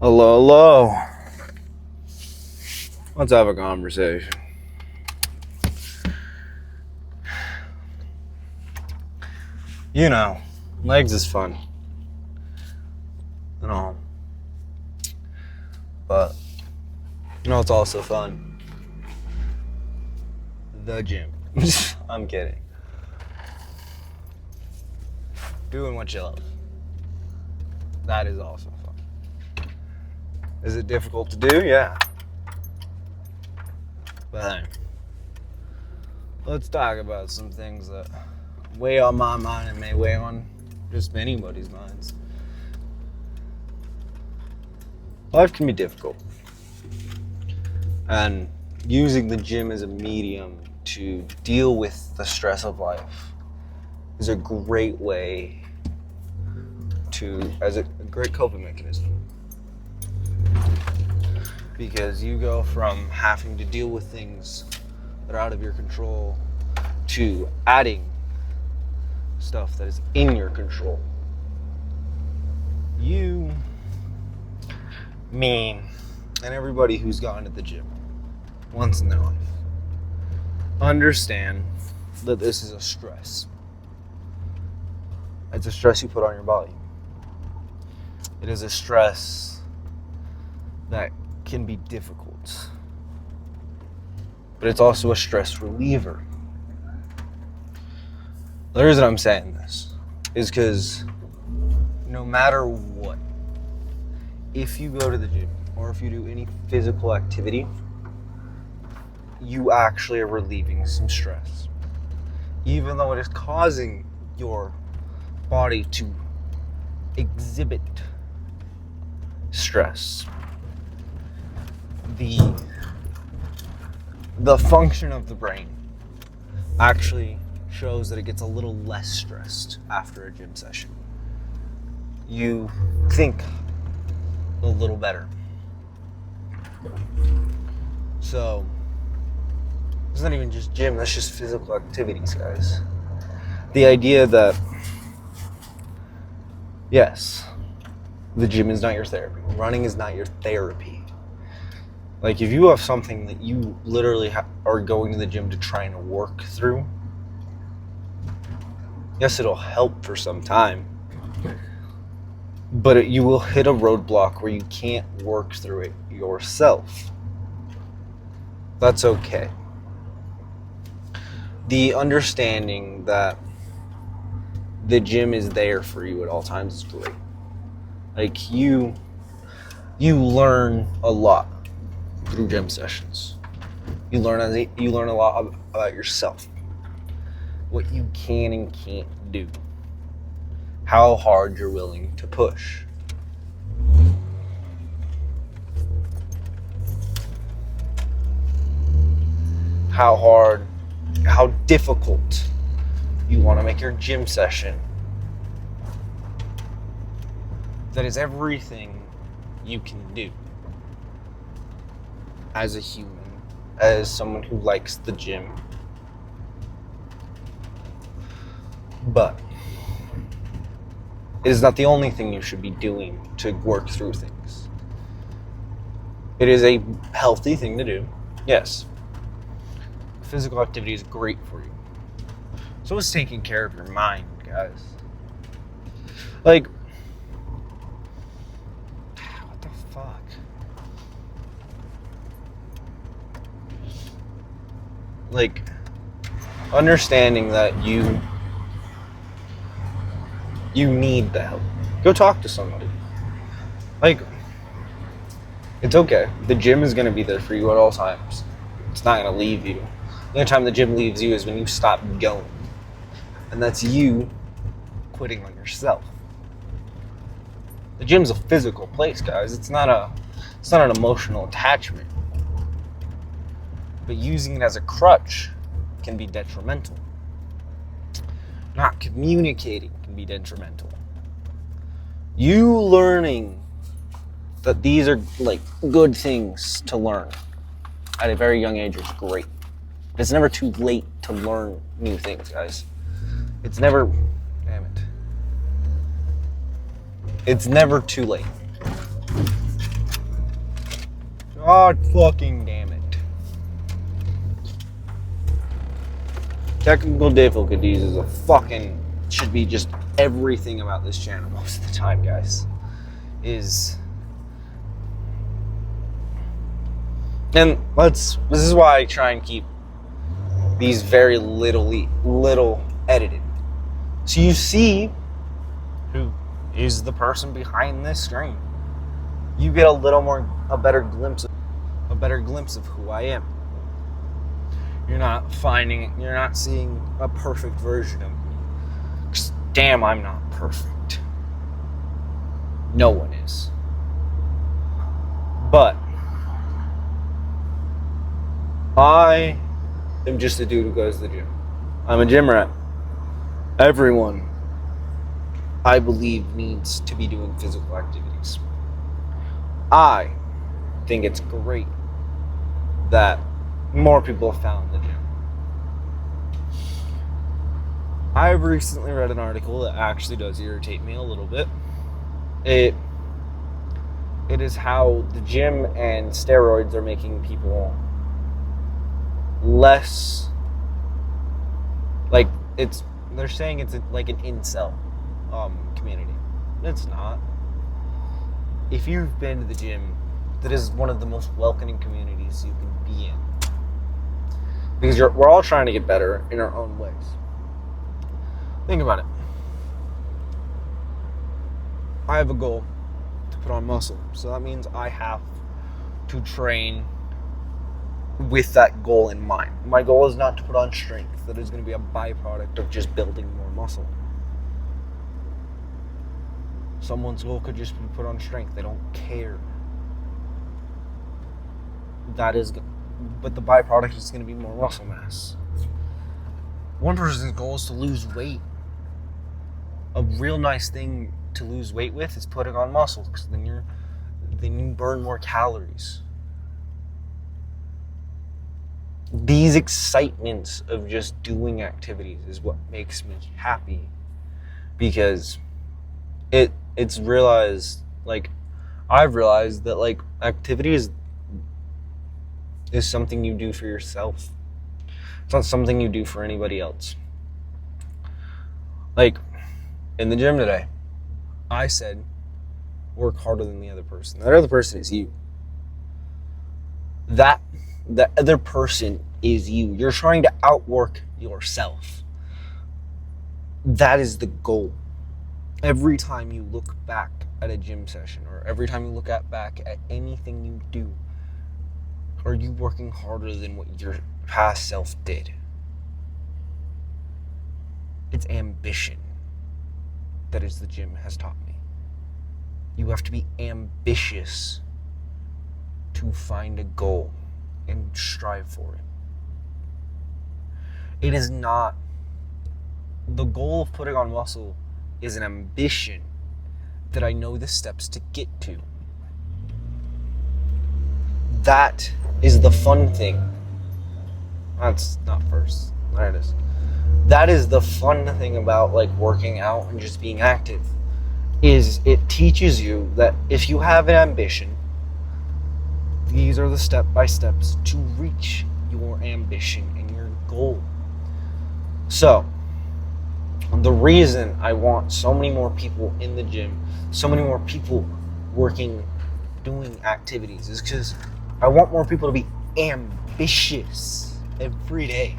Hello, hello. Let's have a conversation. You know, legs is fun and all. But, it's also fun. The gym. I'm kidding. Doing what you love. That is also fun. Is it difficult to do? Yeah. But hey, let's talk about some things that weigh on my mind and may weigh on just anybody's minds. Life can be difficult. And using the gym as a medium to deal with the stress of life is a great way as a great coping mechanism. Because you go from having to deal with things that are out of your control to adding stuff that is in your control. You, me, and everybody who's gone to the gym once in their life understand that this is a stress. It's a stress you put on your body. It is a stress that can be difficult, but it's also a stress reliever. The reason I'm saying this is because no matter what, if you go to the gym or if you do any physical activity, you actually are relieving some stress. Even though it is causing your body to exhibit stress. The function of the brain actually shows that it gets a little less stressed after a gym session. You think a little better. So, it's not even just gym, that's just physical activities, guys. The idea that, yes, the gym is not your therapy. Running is not your therapy. Like, if you have something that you literally are going to the gym to try and work through, yes, it'll help for some time, but you will hit a roadblock where you can't work through it yourself. That's okay. The understanding that the gym is there for you at all times is great. Like, you learn a lot through gym sessions. You learn a lot about yourself. What you can and can't do. How hard you're willing to push. How difficult you want to make your gym session. That is everything you can do as a human, as someone who likes the gym. But it is not the only thing you should be doing to work through things. It is a healthy thing to do, yes. Physical activity is great for you. So is taking care of your mind, guys. Like, what the fuck? Like, understanding that you need the help. Go talk to somebody. Like, it's okay. The gym is going to be there for you at all times. It's not going to leave you. The only time the gym leaves you is when you stop going. And that's you quitting on yourself. The gym's a physical place, guys. It's not an emotional attachment. But using it as a crutch can be detrimental. Not communicating can be detrimental. You learning that these are like good things to learn at a very young age is great. It's never too late to learn new things, guys. It's never It's never too late. God fucking damn it. Technical difficulties is should be just everything about this channel most of the time, guys. And this is why I try and keep these very little edited. So you see who is the person behind this screen. You get a better glimpse of who I am. You're not seeing a perfect version of me. 'Cause damn, I'm not perfect. No one is. But I am just a dude who goes to the gym. I'm a gym rat. Everyone, I believe, needs to be doing physical activities. I think it's great that more people have found the gym. I've recently read an article that actually does irritate me a little bit. It is how the gym and steroids are making people less, like, they're saying it's like an incel community. It's not. If you've been to the gym, that is one of the most welcoming communities you can be in. Because we're all trying to get better in our own ways. Think about it. I have a goal to put on muscle. So that means I have to train with that goal in mind. My goal is not to put on strength. That is going to be a byproduct of just building more muscle. Someone's goal could just be put on strength. They don't care. But the byproduct is going to be more muscle mass. One person's goal is to lose weight. A real nice thing to lose weight with is putting on muscle, because then you burn more calories. These excitements of just doing activities is what makes me happy, because it's realized, like, I've realized that, like, activity is something you do for yourself. It's not something you do for anybody else. Like, in the gym today, I said, work harder than the other person. That other person is you. The other person is you. You're trying to outwork yourself. That is the goal. Every time you look back at a gym session, or every time you look back at anything you do, are you working harder than what your past self did? It's ambition that is the gym has taught me. You have to be ambitious to find a goal and strive for it. It is not, the goal of putting on muscle is an ambition that I know the steps to get to. That is the fun thing. That's not first. There it is. That is the fun thing about, like, working out and just being active, is it teaches you that if you have an ambition, these are the step-by-steps to reach your ambition and your goal. So, the reason I want so many more people in the gym, so many more people doing activities, is because I want more people to be ambitious every day.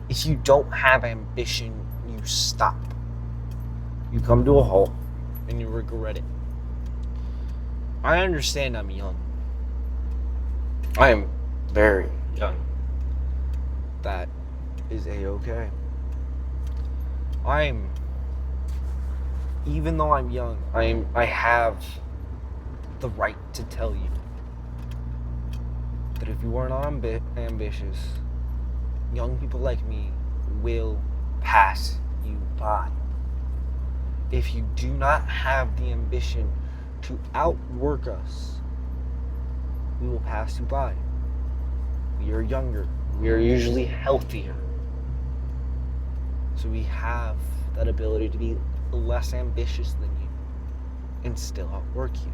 If you don't have ambition, you stop. You come to a halt and you regret it. I understand I'm young. I am very young. That is a-okay. Even though I'm young, I have the right to tell you that if you are not ambitious, young people like me will pass you by. If you do not have the ambition to outwork us, we will pass you by. We are younger. We are usually healthier. So we have that ability to be less ambitious than you and still outwork you.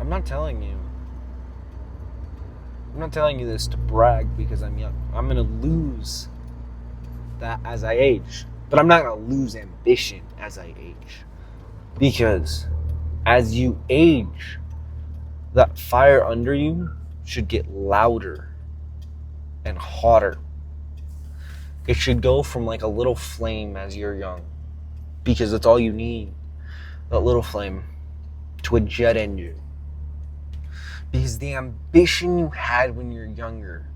I'm not telling you I'm not telling you this to brag because I'm young. I'm going to lose that as I age. But I'm not going to lose ambition as I age. Because as you age, that fire under you should get louder and hotter. It should go from like a little flame as you're young, because that's all you need, that little flame, to a jet engine. Because the ambition you had when you're younger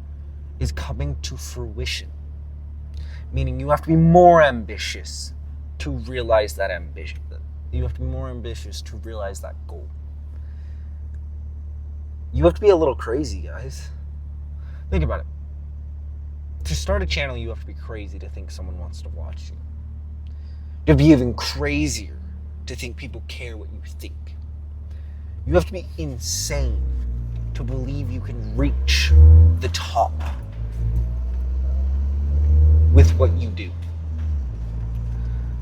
is coming to fruition. Meaning you have to be more ambitious to realize that ambition. You have to be more ambitious to realize that goal. You have to be a little crazy, guys. Think about it. To start a channel, you have to be crazy to think someone wants to watch you. To be even crazier to think people care what you think. You have to be insane to believe you can reach the top with what you do.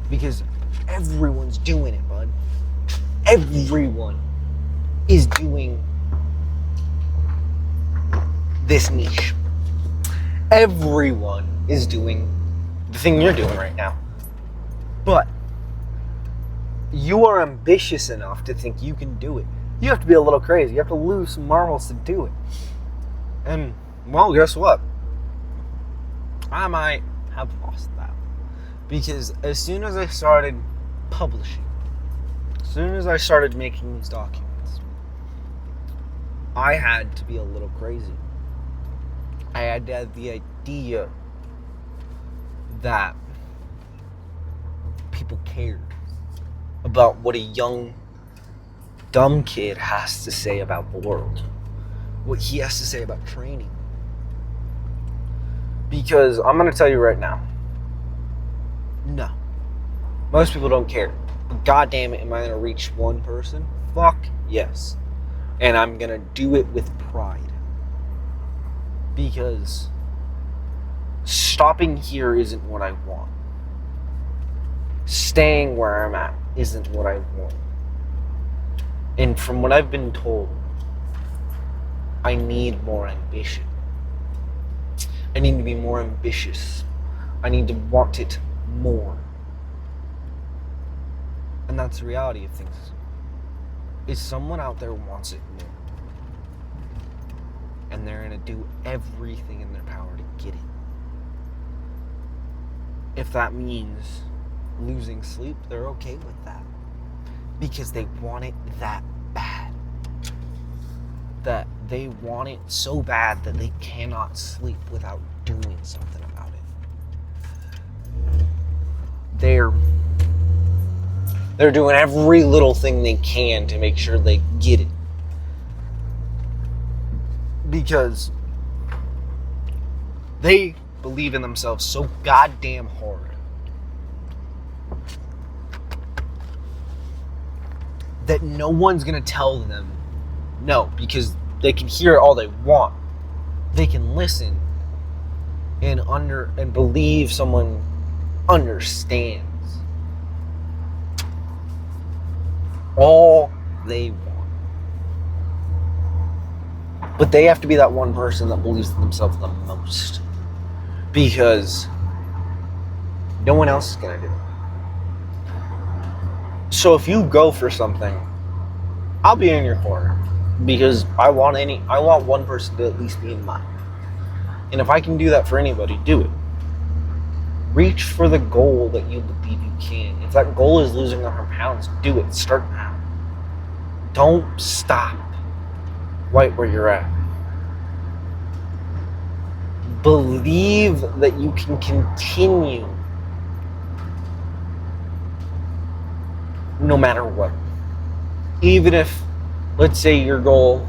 Because everyone's doing it, bud. Everyone is doing this niche. Everyone is doing the thing you're doing right now. But you are ambitious enough to think you can do it. You have to be a little crazy. You have to lose some marbles to do it. And, well, guess what? I might have lost that. Because as soon as I started publishing, as soon as I started making these documents, I had to be a little crazy. I had to have the idea that people cared about what a young, dumb kid has to say about the world. What he has to say about training. Because I'm going to tell you right now, no. Most people don't care. But God damn it, am I going to reach one person? Fuck yes. And I'm going to do it with pride. Because stopping here isn't what I want. Staying where I'm at isn't what I want. And from what I've been told, I need more ambition. I need to be more ambitious. I need to want it more. And that's the reality of things. Is someone out there wants it more. And they're going to do everything in their power to get it. If that means losing sleep, they're okay with that. Because they want it that bad. That they want it so bad that they cannot sleep without doing something about it. They're doing every little thing they can to make sure they get it. Because they believe in themselves so goddamn hard that no one's gonna tell them no, because they can hear all they want. They can listen and believe someone understands all they want. But they have to be that one person that believes in themselves the most. Because no one else is going to do it. So if you go for something, I'll be in your corner. Because I want one person to at least be in mine. And if I can do that for anybody, do it. Reach for the goal that you believe you can. If that goal is losing 100 pounds, do it. Start now. Don't stop right where you're at. Believe that you can continue no matter what. Even if, let's say, your goal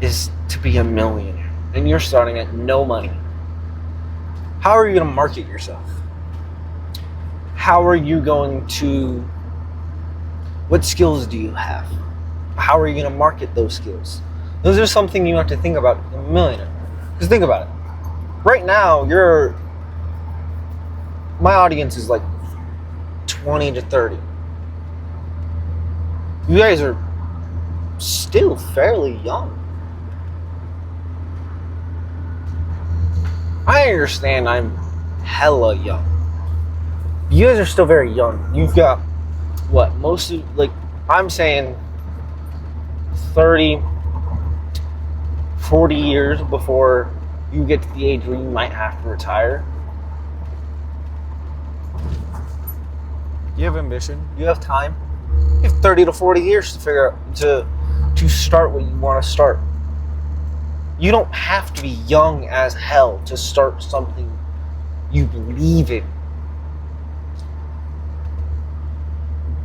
is to be a millionaire and you're starting at no money. How are you going to market yourself? How are you going to... What skills do you have? How are you going to market those skills? Those are something you have to think about as a millionaire. Because think about it. Right now, my audience is like 20 to 30. You guys are still fairly young. I understand I'm hella young. You guys are still very young. You've got, what, most of, like, I'm saying 30, 40 years before you get to the age where you might have to retire. You have ambition. You have time. You have 30 to 40 years to figure out, to start what you want to start. You don't have to be young as hell to start something you believe in.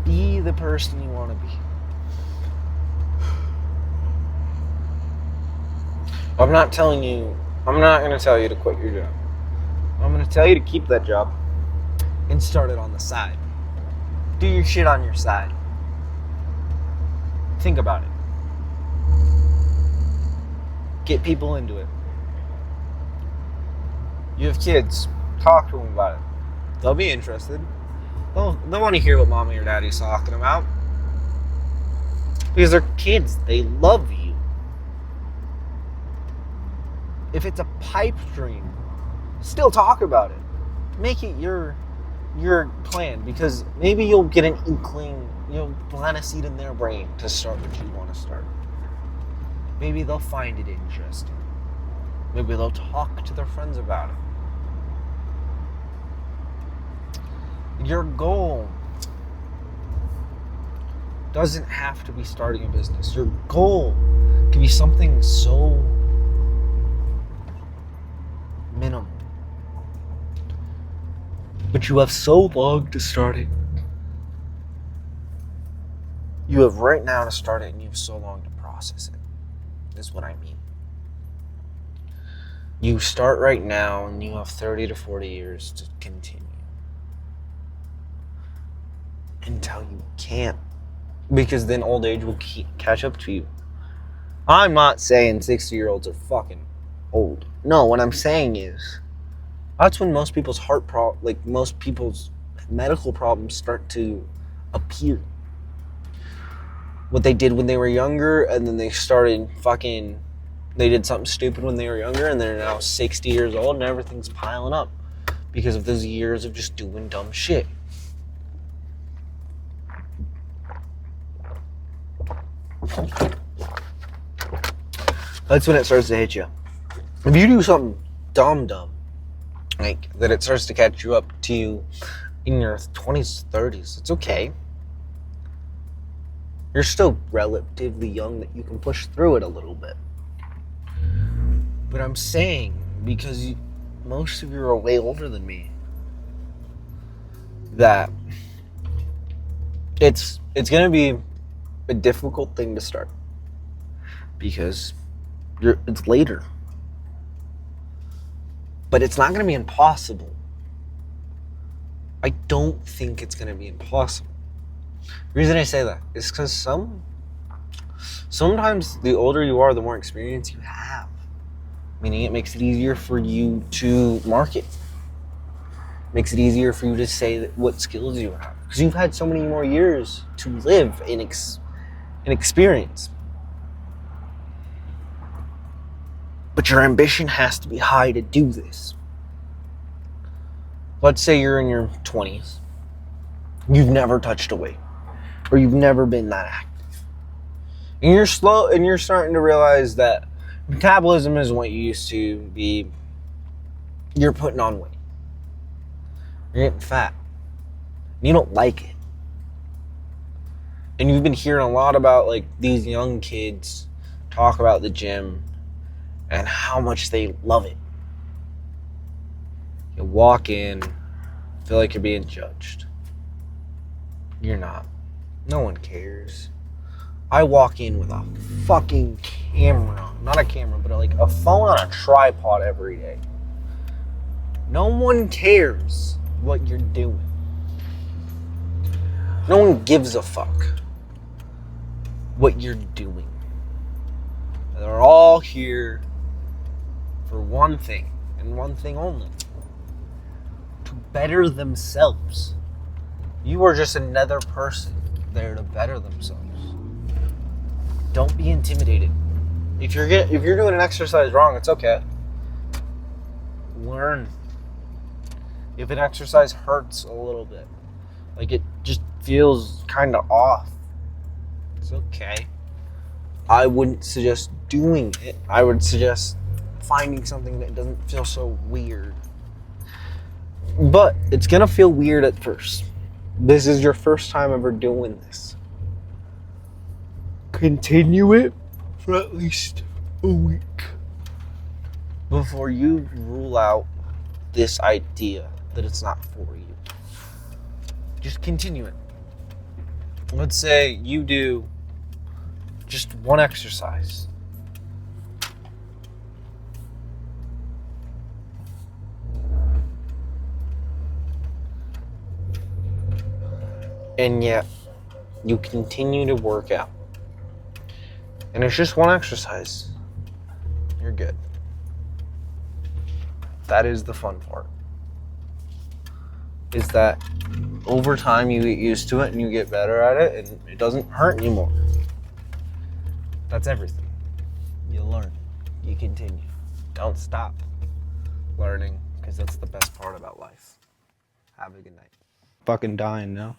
Be the person you want to be. I'm not going to tell you to quit your job. I'm going to tell you to keep that job and start it on the side. Do your shit on your side. Think about it. Get people into it. You have kids. Talk to them about it. They'll be interested. They'll want to hear what mommy or daddy's talking about. Because they're kids. They love you. If it's a pipe dream, still talk about it. Make it your plan. Because maybe you'll get an inkling, you'll plant a seed in their brain to start what you want to start. Maybe they'll find it interesting. Maybe they'll talk to their friends about it. Your goal doesn't have to be starting a business. Your goal can be something so minimal. But you have so long to start it. You have right now to start it, and you have so long to process it. Is what I mean. You start right now and you have 30 to 40 years to continue. Until you can't. Because then old age will catch up to you. I'm not saying 60-year-olds are fucking old. No, what I'm saying is that's when most people's most people's medical problems start to appear. What they did when they were younger, and then they did something stupid when they were younger, and they're now 60 years old, and everything's piling up because of those years of just doing dumb shit. That's when it starts to hit you. If you do something dumb, like that, it starts to catch you up to you in your 20s, 30s, it's okay. You're still relatively young that you can push through it a little bit. But I'm saying, because most of you are way older than me, that it's going to be a difficult thing to start. Because it's later. But it's not going to be impossible. I don't think it's going to be impossible. The reason I say that is because sometimes the older you are, the more experience you have. Meaning it makes it easier for you to market. Makes it easier for you to say what skills you have. Because you've had so many more years to live in experience. But your ambition has to be high to do this. Let's say you're in your 20s. You've never touched a weight. Or you've never been that active. And you're slow, and you're starting to realize that metabolism isn't what you used to be. You're putting on weight. You're getting fat. And you don't like it. And you've been hearing a lot about like these young kids talk about the gym and how much they love it. You walk in, feel like you're being judged. You're not. No one cares. I walk in with a fucking camera. Not a camera, but like a phone on a tripod every day. No one cares what you're doing. No one gives a fuck what you're doing. They're all here for one thing, and one thing only. To better themselves. You are just another person there to better themselves. Don't be intimidated. If you're doing an exercise wrong, it's okay. learn. If an exercise hurts a little bit, like it just feels kind of off, it's okay. I wouldn't suggest doing it. I would suggest finding something that doesn't feel so weird. But it's gonna feel weird at first. This is your first time ever doing this. Continue it for at least a week before you rule out this idea that it's not for you. Just continue it. Let's say you do just one exercise. And yet, you continue to work out. And it's just one exercise. You're good. That is the fun part. Is that over time you get used to it and you get better at it and it doesn't hurt anymore. That's everything. You learn. You continue. Don't stop learning, because that's the best part about life. Have a good night. Fucking dying now.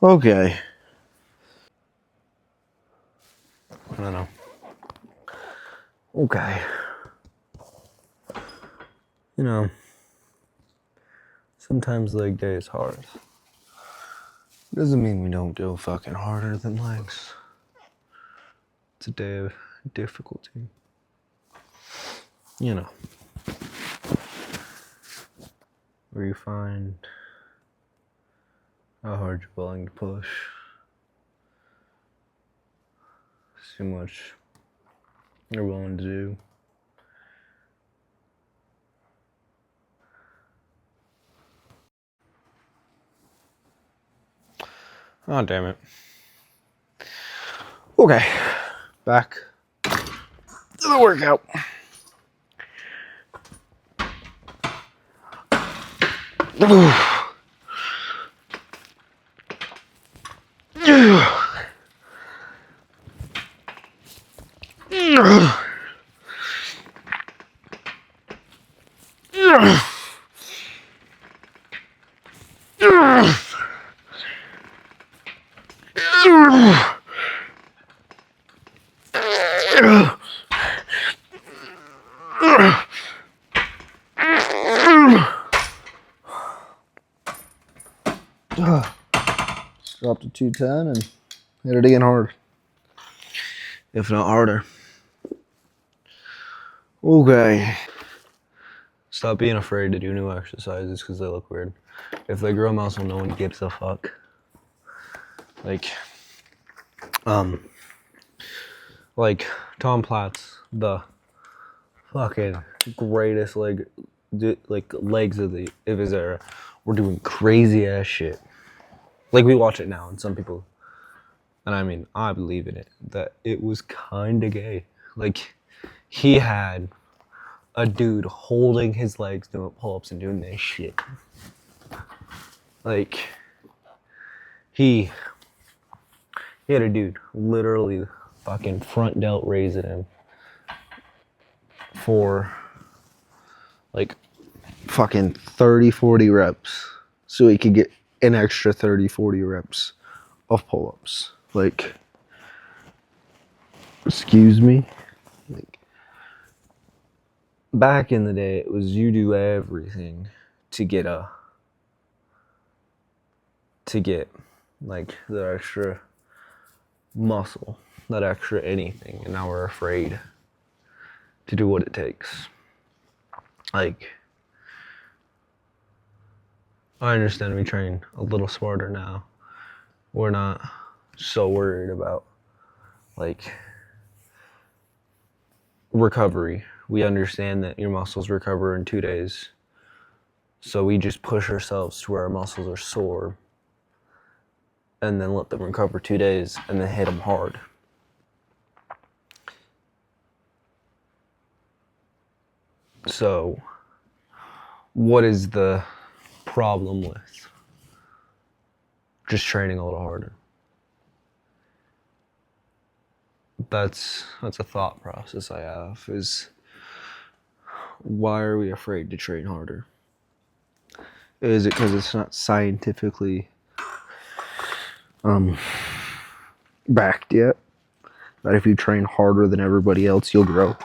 Okay. I don't know. Okay. You know, sometimes leg day is hard. Doesn't mean we don't go fucking harder than legs. It's a day of difficulty. You know. Where you find how hard you're willing to push. Too much you're willing to do. Oh, damn it. Okay, back to the workout. Drop to 210 and hit it again hard. If not harder. Okay. Stop being afraid to do new exercises because they look weird. If they grow muscle, no one gives a fuck. Like Tom Platz, the fucking greatest legs of his era, were doing crazy ass shit. Like, we watch it now, and some people, and I mean, I believe in it, that it was kinda gay. Like, he had a dude holding his legs doing pull-ups and doing this shit. Like, he had a dude literally fucking front delt raising him for like fucking 30-40 reps so he could get an extra 30-40 reps of pull-ups. Like, excuse me? Like, back in the day, it was you do everything to get a to get like the extra muscle, that extra anything, and now we're afraid to do what it takes. Like, I understand we train a little smarter now. We're not so worried about like recovery. We understand that your muscles recover in 2 days. So we just push ourselves to where our muscles are sore and then let them recover 2 days and then hit them hard. So what is the problem with just training a little harder? That's a thought process I have, is why are we afraid to train harder? Is it because it's not scientifically backed yet? That if you train harder than everybody else, you'll grow?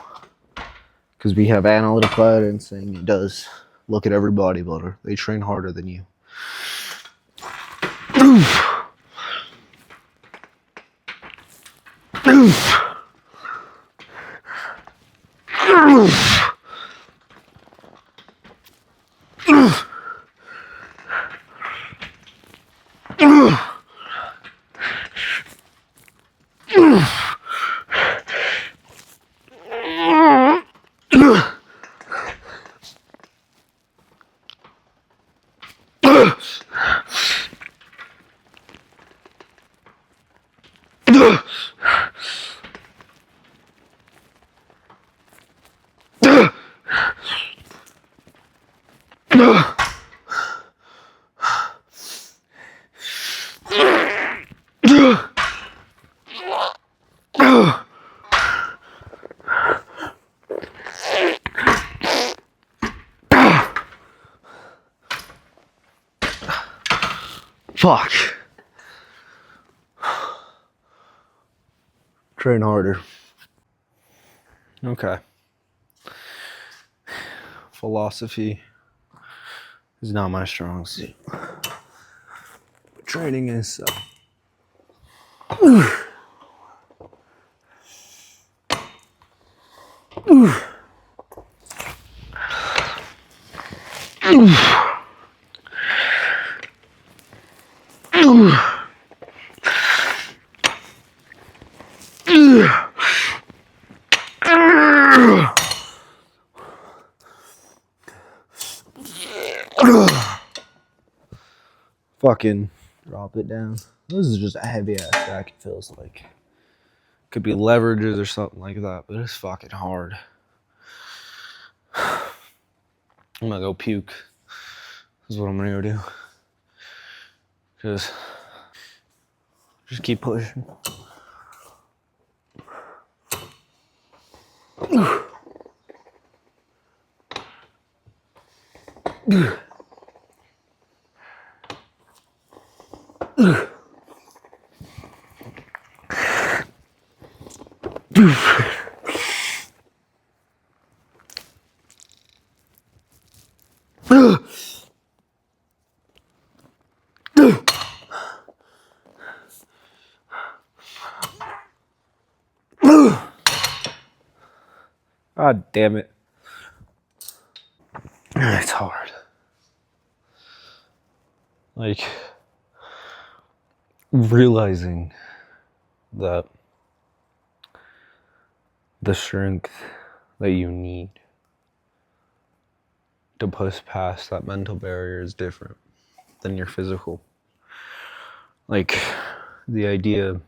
Because we have analytical evidence saying it does. Look at every bodybuilder. They train harder than you. Fuck. Train harder. Okay. Philosophy is not my strong suit. Training is so. Fucking drop it down. This is just a heavy ass stack, it feels like. Could be leverages or something like that, but it's fucking hard. I'm gonna go puke. This is what I'm gonna go do. Just keep pushing. God damn it. It's hard. Like, realizing that the strength that you need to push past that mental barrier is different than your physical. Like, the idea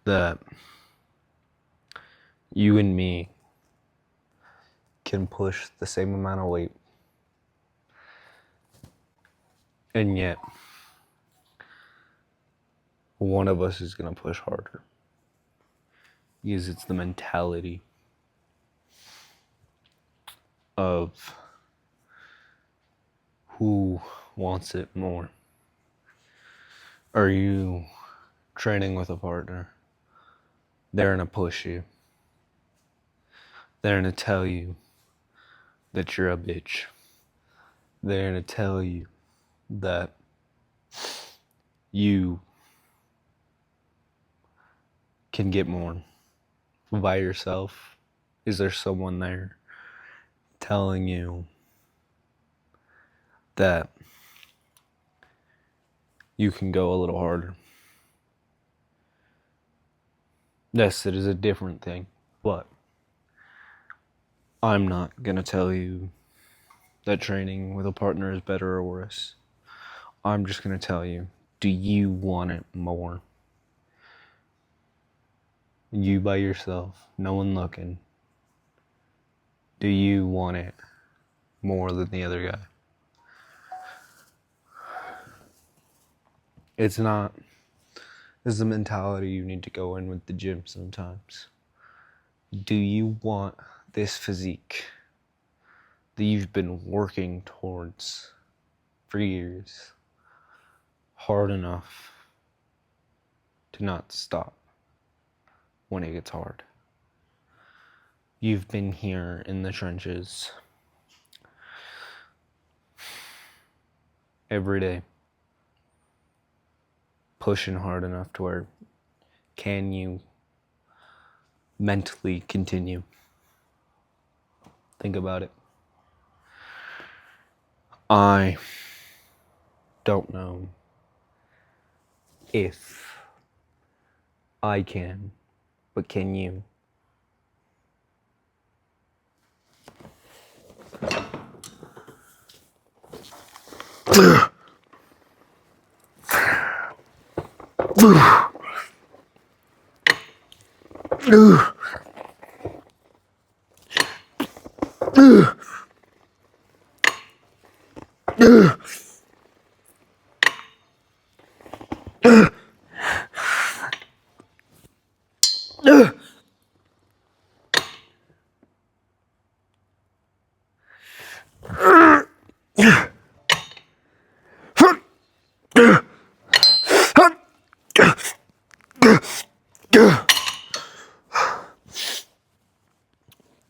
that you and me can push the same amount of weight, and yet one of us is going to push harder, because it's the mentality of who wants it more. Are you training with a partner? They're going to push you. They're going to tell you that you're a bitch. They're going to tell you that you can get more by yourself? Is there someone there telling you that you can go a little harder? Yes, it is a different thing, but I'm not gonna tell you that training with a partner is better or worse. I'm just gonna tell you, do you want it more? You by yourself, no one looking. Do you want it more than the other guy? It's not. This is the mentality you need to go in with the gym sometimes. Do you want this physique that you've been working towards for years hard enough to not stop when it gets hard? You've been here in the trenches every day, pushing hard enough to where can you mentally continue? Think about it. I don't know if I can, but can you?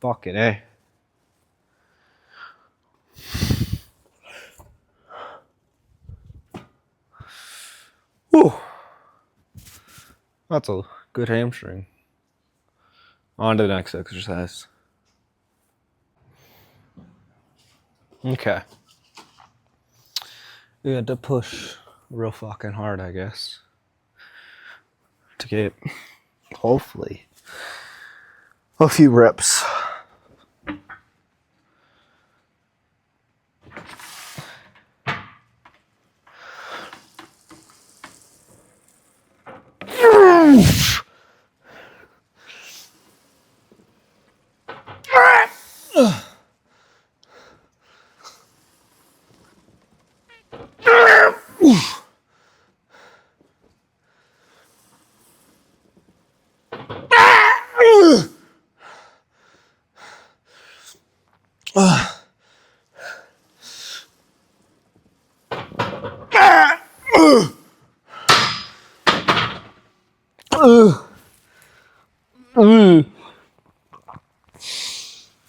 Fucking A. Whew. That's a good hamstring. On to the next exercise. Okay. We had to push real fucking hard, I guess, to get, hopefully, a few reps.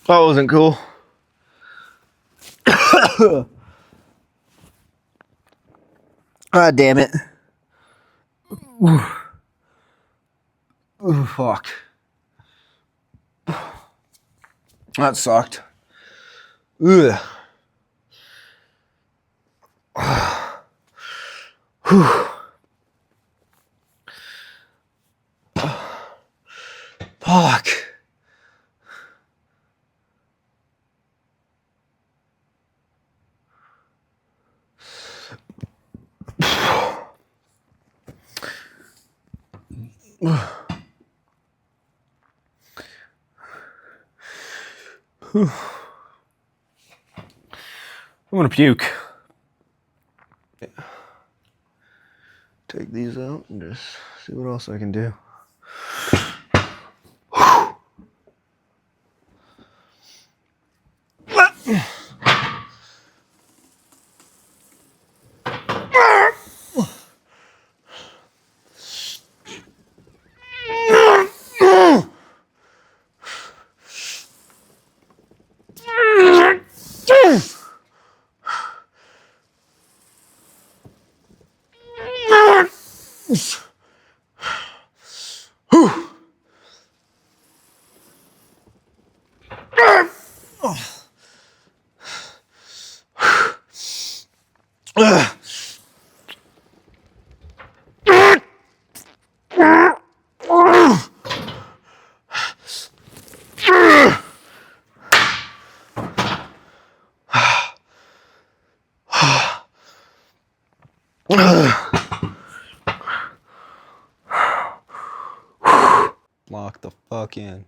That wasn't cool. God damn it. Ooh, fuck. That sucked. Ugh. Fuck. I'm gonna puke. Take these out and just see what else I can do. Lock the fuck in.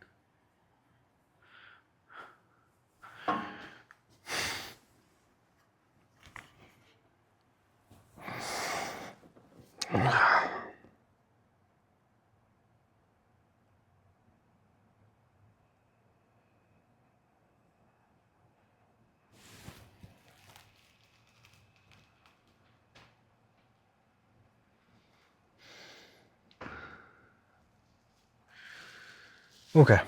Okay.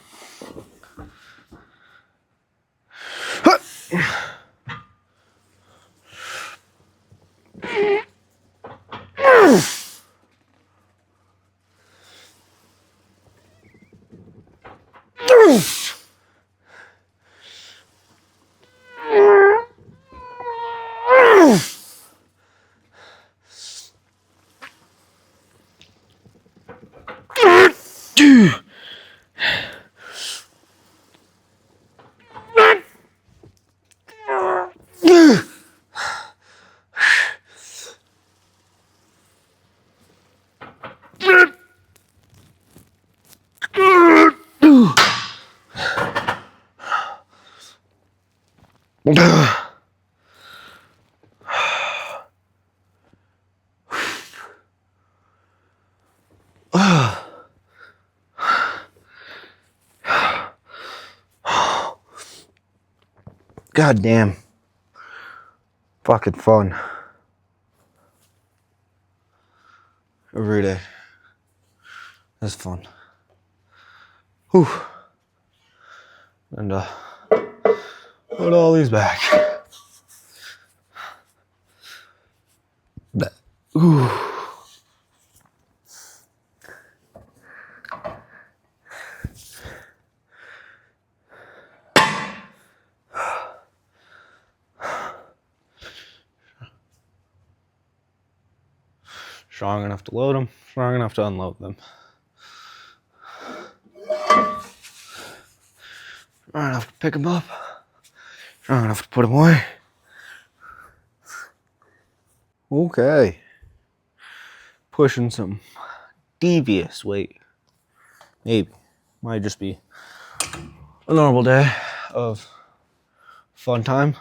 God damn. Fucking fun. Every day. That's fun. Whew. And put all these back. Ooh. Strong enough to load them, strong enough to unload them. Strong enough to pick them up, strong enough to put them away. Okay. Pushing some devious weight. Maybe. Might just be a normal day of fun time.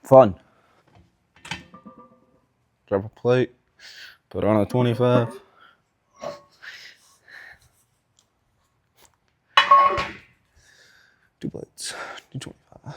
Fun. Drop a plate, put on a 25. Two plates, 225.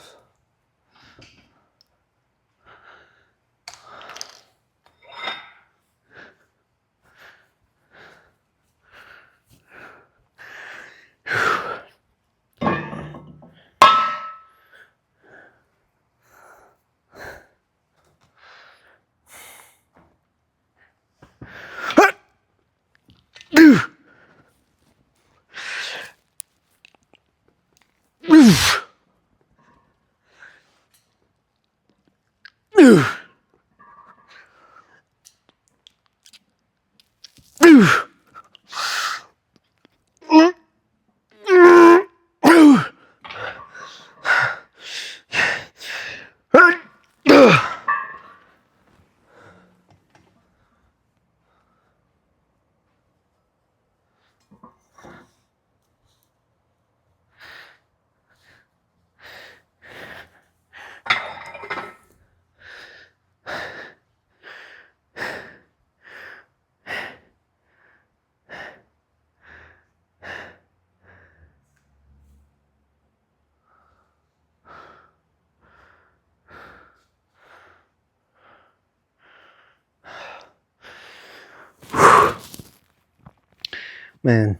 Man,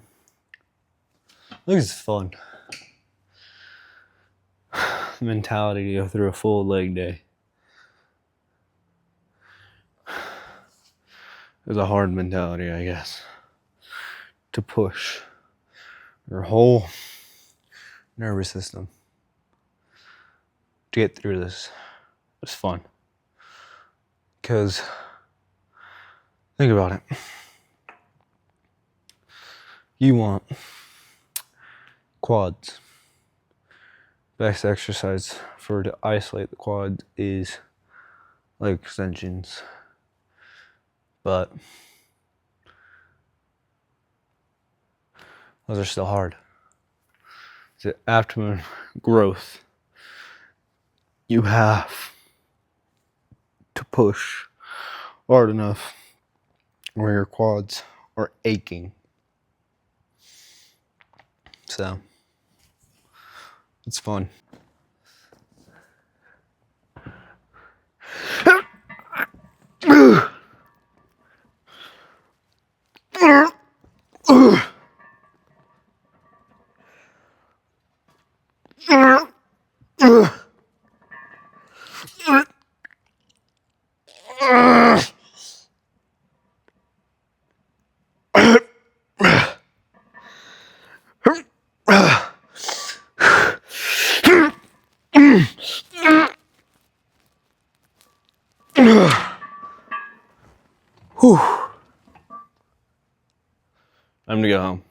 this is fun. Mentality to go through a full leg day. It's a hard mentality, I guess, to push your whole nervous system to get through this. It's fun. Because, think about it. You want quads. Best exercise to isolate the quads is leg extensions. But those are still hard. The abdomen growth. You have to push hard enough where your quads are aching. So, it's fun. Whew. I'm gonna go home.